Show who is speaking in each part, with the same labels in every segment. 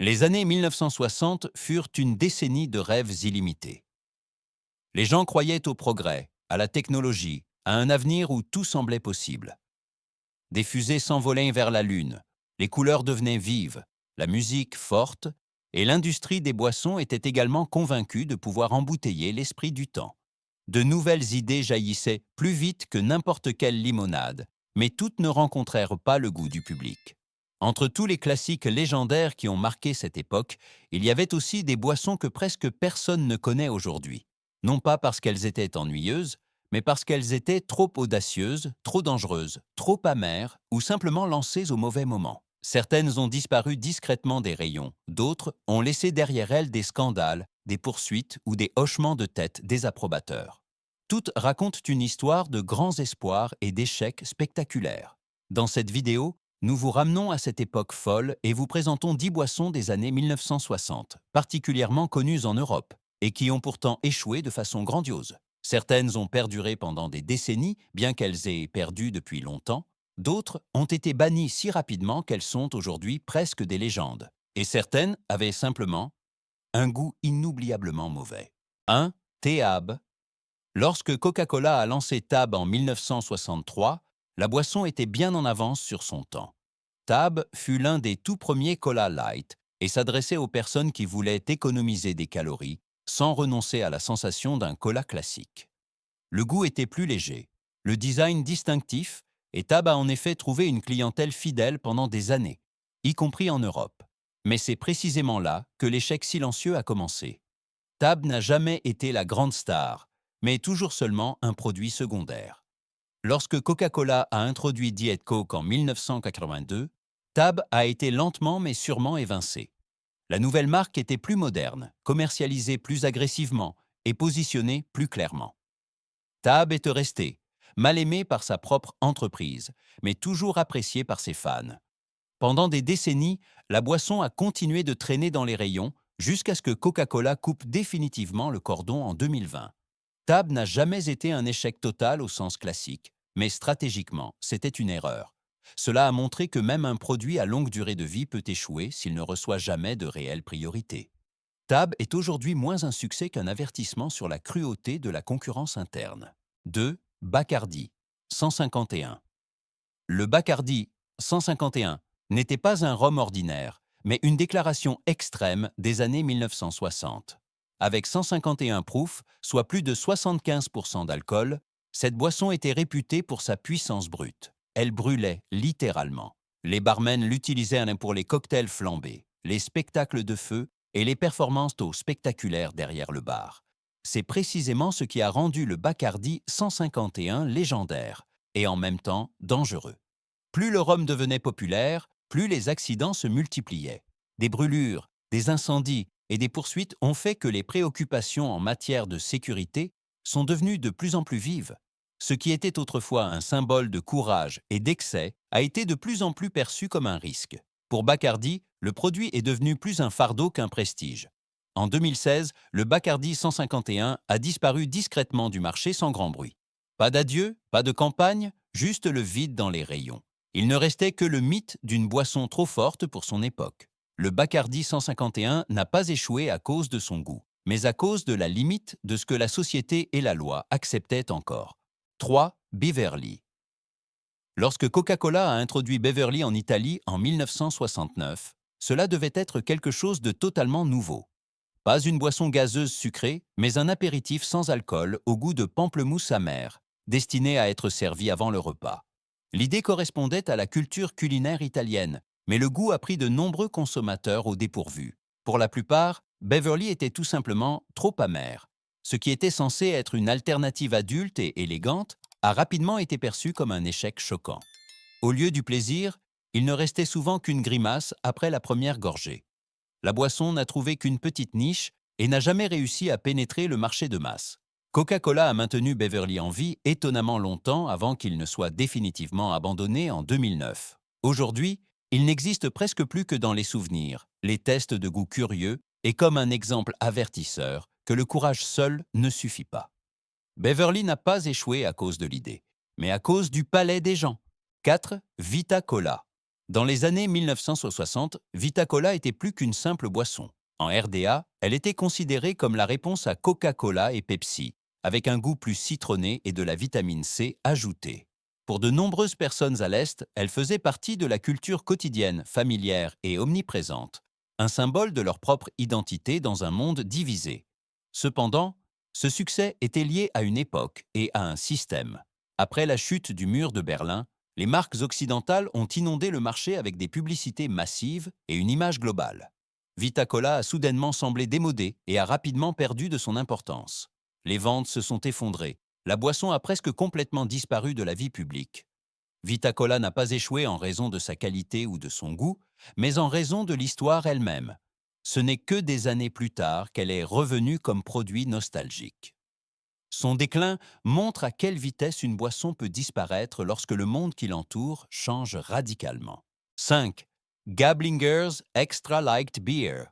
Speaker 1: Les années 1960 furent une décennie de rêves illimités. Les gens croyaient au progrès, à la technologie, à un avenir où tout semblait possible. Des fusées s'envolaient vers la Lune, les couleurs devenaient vives, la musique forte, et l'industrie des boissons était également convaincue de pouvoir embouteiller l'esprit du temps. De nouvelles idées jaillissaient plus vite que n'importe quelle limonade, mais toutes ne rencontrèrent pas le goût du public. Entre tous les classiques légendaires qui ont marqué cette époque, il y avait aussi des boissons que presque personne ne connaît aujourd'hui. Non pas parce qu'elles étaient ennuyeuses, mais parce qu'elles étaient trop audacieuses, trop dangereuses, trop amères ou simplement lancées au mauvais moment. Certaines ont disparu discrètement des rayons, d'autres ont laissé derrière elles des scandales, des poursuites ou des hochements de tête des approbateurs. Toutes racontent une histoire de grands espoirs et d'échecs spectaculaires. Dans cette vidéo, nous vous ramenons à cette époque folle et vous présentons 10 boissons des années 1960, particulièrement connues en Europe, et qui ont pourtant échoué de façon grandiose. Certaines ont perduré pendant des décennies, bien qu'elles aient perdu depuis longtemps. D'autres ont été bannies si rapidement qu'elles sont aujourd'hui presque des légendes. Et certaines avaient simplement un goût inoubliablement mauvais. 1. Tab. Lorsque Coca-Cola a lancé Tab en 1963, la boisson était bien en avance sur son temps. Tab fut l'un des tout premiers Cola Light et s'adressait aux personnes qui voulaient économiser des calories sans renoncer à la sensation d'un cola classique. Le goût était plus léger, le design distinctif, et Tab a en effet trouvé une clientèle fidèle pendant des années, y compris en Europe. Mais c'est précisément là que l'échec silencieux a commencé. Tab n'a jamais été la grande star, mais toujours seulement un produit secondaire. Lorsque Coca-Cola a introduit Diet Coke en 1982, Tab a été lentement mais sûrement évincé. La nouvelle marque était plus moderne, commercialisée plus agressivement et positionnée plus clairement. Tab est resté, mal aimé par sa propre entreprise, mais toujours apprécié par ses fans. Pendant des décennies, la boisson a continué de traîner dans les rayons jusqu'à ce que Coca-Cola coupe définitivement le cordon en 2020. Tab n'a jamais été un échec total au sens classique, mais stratégiquement, c'était une erreur. Cela a montré que même un produit à longue durée de vie peut échouer s'il ne reçoit jamais de réelle priorité. Tab est aujourd'hui moins un succès qu'un avertissement sur la cruauté de la concurrence interne. 2. Bacardi, 151. Le Bacardi 151 n'était pas un rhum ordinaire, mais une déclaration extrême des années 1960. Avec 151 proof, soit plus de 75% d'alcool, cette boisson était réputée pour sa puissance brute. Elle brûlait littéralement. Les barmen l'utilisaient pour les cocktails flambés, les spectacles de feu et les performances d'eau spectaculaires derrière le bar. C'est précisément ce qui a rendu le Bacardi 151 légendaire et en même temps dangereux. Plus le rhum devenait populaire, plus les accidents se multipliaient. Des brûlures, des incendies et des poursuites ont fait que les préoccupations en matière de sécurité sont devenues de plus en plus vives. Ce qui était autrefois un symbole de courage et d'excès a été de plus en plus perçu comme un risque. Pour Bacardi, le produit est devenu plus un fardeau qu'un prestige. En 2016, le Bacardi 151 a disparu discrètement du marché sans grand bruit. Pas d'adieu, pas de campagne, juste le vide dans les rayons. Il ne restait que le mythe d'une boisson trop forte pour son époque. Le Bacardi 151 n'a pas échoué à cause de son goût, mais à cause de la limite de ce que la société et la loi acceptaient encore. 3. Beverly. Lorsque Coca-Cola a introduit Beverly en Italie en 1969, cela devait être quelque chose de totalement nouveau. Pas une boisson gazeuse sucrée, mais un apéritif sans alcool au goût de pamplemousse amer, destiné à être servi avant le repas. L'idée correspondait à la culture culinaire italienne, mais le goût a pris de nombreux consommateurs au dépourvu. Pour la plupart, Beverly était tout simplement trop amer. Ce qui était censé être une alternative adulte et élégante a rapidement été perçu comme un échec choquant. Au lieu du plaisir, il ne restait souvent qu'une grimace après la première gorgée. La boisson n'a trouvé qu'une petite niche et n'a jamais réussi à pénétrer le marché de masse. Coca-Cola a maintenu Beverly en vie étonnamment longtemps avant qu'il ne soit définitivement abandonné en 2009. Aujourd'hui, il n'existe presque plus que dans les souvenirs, les tests de goût curieux et comme un exemple avertisseur que le courage seul ne suffit pas. Beverly n'a pas échoué à cause de l'idée, mais à cause du palais des gens. 4. Vita Cola. Dans les années 1960, Vita Cola était plus qu'une simple boisson. En RDA, elle était considérée comme la réponse à Coca-Cola et Pepsi, avec un goût plus citronné et de la vitamine C ajoutée. Pour de nombreuses personnes à l'Est, elle faisait partie de la culture quotidienne, familière et omniprésente, un symbole de leur propre identité dans un monde divisé. Cependant, ce succès était lié à une époque et à un système. Après la chute du mur de Berlin, les marques occidentales ont inondé le marché avec des publicités massives et une image globale. Vita Cola a soudainement semblé démodée et a rapidement perdu de son importance. Les ventes se sont effondrées. La boisson a presque complètement disparu de la vie publique. Vita Cola n'a pas échoué en raison de sa qualité ou de son goût, mais en raison de l'histoire elle-même. Ce n'est que des années plus tard qu'elle est revenue comme produit nostalgique. Son déclin montre à quelle vitesse une boisson peut disparaître lorsque le monde qui l'entoure change radicalement. 5. Gablinger's Extra Light Beer.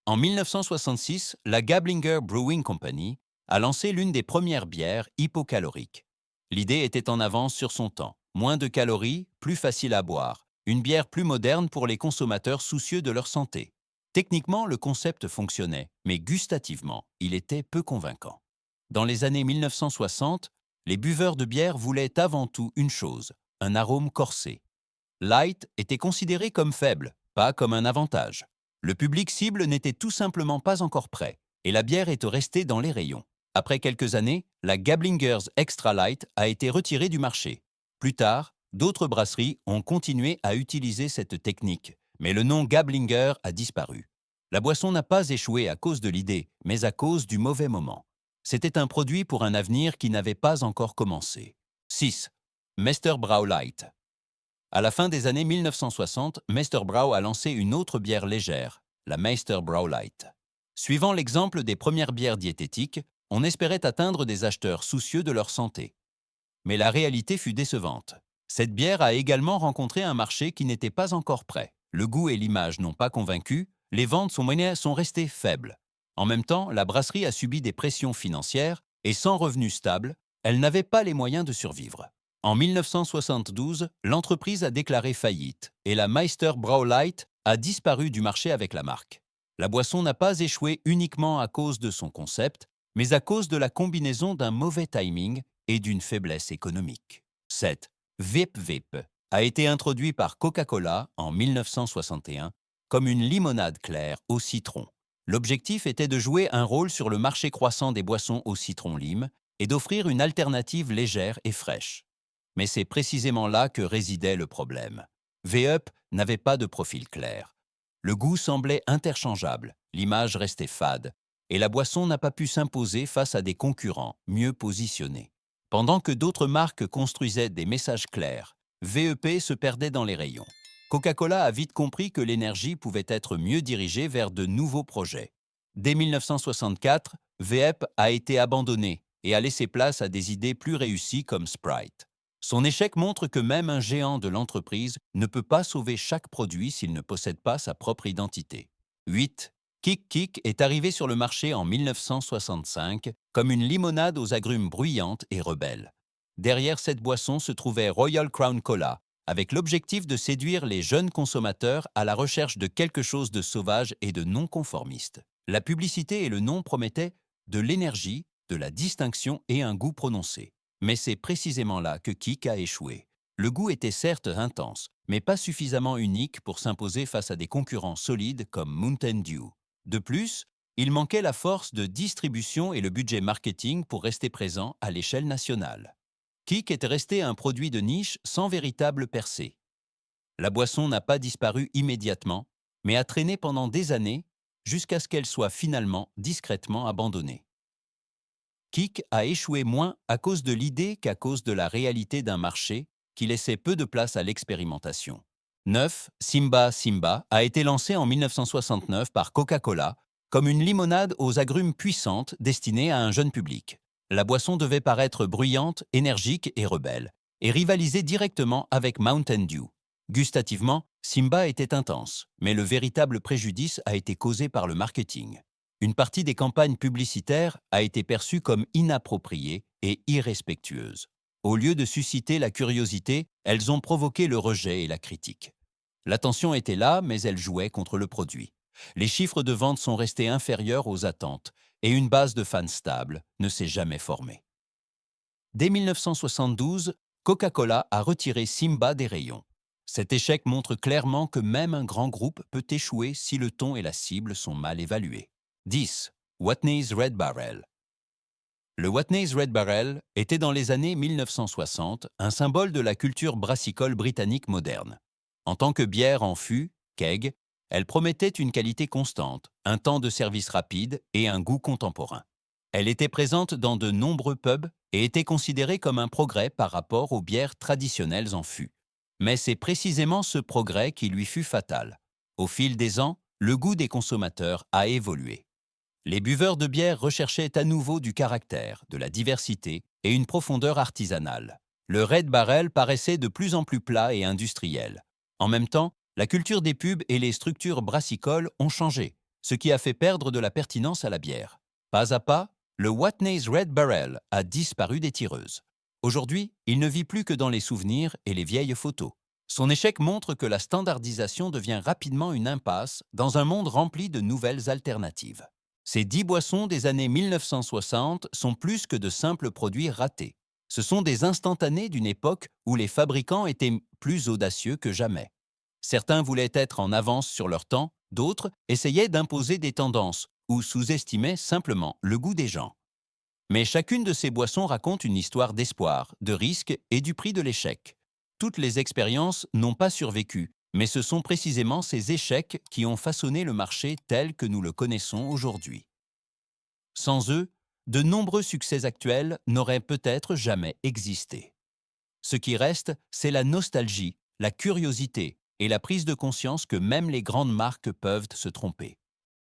Speaker 1: En 1966, la Gablinger Brewing Company a lancé l'une des premières bières hypocaloriques. L'idée était en avance sur son temps. Moins de calories, plus facile à boire. Une bière plus moderne pour les consommateurs soucieux de leur santé. Techniquement, le concept fonctionnait, mais gustativement, il était peu convaincant. Dans les années 1960, les buveurs de bière voulaient avant tout une chose, un arôme corsé. Light était considéré comme faible, pas comme un avantage. Le public cible n'était tout simplement pas encore prêt, et la bière est restée dans les rayons. Après quelques années, la Gablinger's Extra Light a été retirée du marché. Plus tard, d'autres brasseries ont continué à utiliser cette technique, mais le nom Gablinger a disparu. La boisson n'a pas échoué à cause de l'idée, mais à cause du mauvais moment. C'était un produit pour un avenir qui n'avait pas encore commencé. 6. Meister Brau Light. À la fin des années 1960, Meister Brau a lancé une autre bière légère, la Meister Brau Light. Suivant l'exemple des premières bières diététiques, on espérait atteindre des acheteurs soucieux de leur santé. Mais la réalité fut décevante. Cette bière a également rencontré un marché qui n'était pas encore prêt. Le goût et l'image n'ont pas convaincu, les ventes sont restées faibles. En même temps, la brasserie a subi des pressions financières et sans revenus stables, elle n'avait pas les moyens de survivre. En 1972, l'entreprise a déclaré faillite et la Meister Brau Light a disparu du marché avec la marque. La boisson n'a pas échoué uniquement à cause de son concept, mais à cause de la combinaison d'un mauvais timing et d'une faiblesse économique. 7. Vip Vip a été introduit par Coca-Cola en 1961 comme une limonade claire au citron. L'objectif était de jouer un rôle sur le marché croissant des boissons au citron-lime et d'offrir une alternative légère et fraîche. Mais c'est précisément là que résidait le problème. V-Up n'avait pas de profil clair. Le goût semblait interchangeable, l'image restait fade, et la boisson n'a pas pu s'imposer face à des concurrents mieux positionnés. Pendant que d'autres marques construisaient des messages clairs, VEP se perdait dans les rayons. Coca-Cola a vite compris que l'énergie pouvait être mieux dirigée vers de nouveaux projets. Dès 1964, VEP a été abandonné et a laissé place à des idées plus réussies comme Sprite. Son échec montre que même un géant de l'entreprise ne peut pas sauver chaque produit s'il ne possède pas sa propre identité. 8. Kick Kick est arrivé sur le marché en 1965 comme une limonade aux agrumes bruyantes et rebelles. Derrière cette boisson se trouvait Royal Crown Cola, avec l'objectif de séduire les jeunes consommateurs à la recherche de quelque chose de sauvage et de non-conformiste. La publicité et le nom promettaient de l'énergie, de la distinction et un goût prononcé. Mais c'est précisément là que Kick a échoué. Le goût était certes intense, mais pas suffisamment unique pour s'imposer face à des concurrents solides comme Mountain Dew. De plus, il manquait la force de distribution et le budget marketing pour rester présent à l'échelle nationale. Kick était resté un produit de niche sans véritable percée. La boisson n'a pas disparu immédiatement, mais a traîné pendant des années jusqu'à ce qu'elle soit finalement discrètement abandonnée. Kick a échoué moins à cause de l'idée qu'à cause de la réalité d'un marché qui laissait peu de place à l'expérimentation. 9. Simba Simba a été lancé en 1969 par Coca-Cola comme une limonade aux agrumes puissantes destinée à un jeune public. La boisson devait paraître bruyante, énergique et rebelle, et rivaliser directement avec Mountain Dew. Gustativement, Simba était intense, mais le véritable préjudice a été causé par le marketing. Une partie des campagnes publicitaires a été perçue comme inappropriée et irrespectueuse. Au lieu de susciter la curiosité, elles ont provoqué le rejet et la critique. L'attention était là, mais elle jouait contre le produit. Les chiffres de vente sont restés inférieurs aux attentes et une base de fans stable ne s'est jamais formée. Dès 1972, Coca-Cola a retiré Simba des rayons. Cet échec montre clairement que même un grand groupe peut échouer si le ton et la cible sont mal évalués. 10. Watney's Red Barrel. Le Watney's Red Barrel était dans les années 1960 un symbole de la culture brassicole britannique moderne. En tant que bière en fût, keg, elle promettait une qualité constante, un temps de service rapide et un goût contemporain. Elle était présente dans de nombreux pubs et était considérée comme un progrès par rapport aux bières traditionnelles en fût. Mais c'est précisément ce progrès qui lui fut fatal. Au fil des ans, le goût des consommateurs a évolué. Les buveurs de bière recherchaient à nouveau du caractère, de la diversité et une profondeur artisanale. Le Red Barrel paraissait de plus en plus plat et industriel. En même temps, la culture des pubs et les structures brassicoles ont changé, ce qui a fait perdre de la pertinence à la bière. Pas à pas, le Watney's Red Barrel a disparu des tireuses. Aujourd'hui, il ne vit plus que dans les souvenirs et les vieilles photos. Son échec montre que la standardisation devient rapidement une impasse dans un monde rempli de nouvelles alternatives. Ces 10 boissons des années 1960 sont plus que de simples produits ratés. Ce sont des instantanés d'une époque où les fabricants étaient plus audacieux que jamais. Certains voulaient être en avance sur leur temps, d'autres essayaient d'imposer des tendances ou sous-estimaient simplement le goût des gens. Mais chacune de ces boissons raconte une histoire d'espoir, de risque et du prix de l'échec. Toutes les expériences n'ont pas survécu, mais ce sont précisément ces échecs qui ont façonné le marché tel que nous le connaissons aujourd'hui. Sans eux, de nombreux succès actuels n'auraient peut-être jamais existé. Ce qui reste, c'est la nostalgie, la curiosité et la prise de conscience que même les grandes marques peuvent se tromper.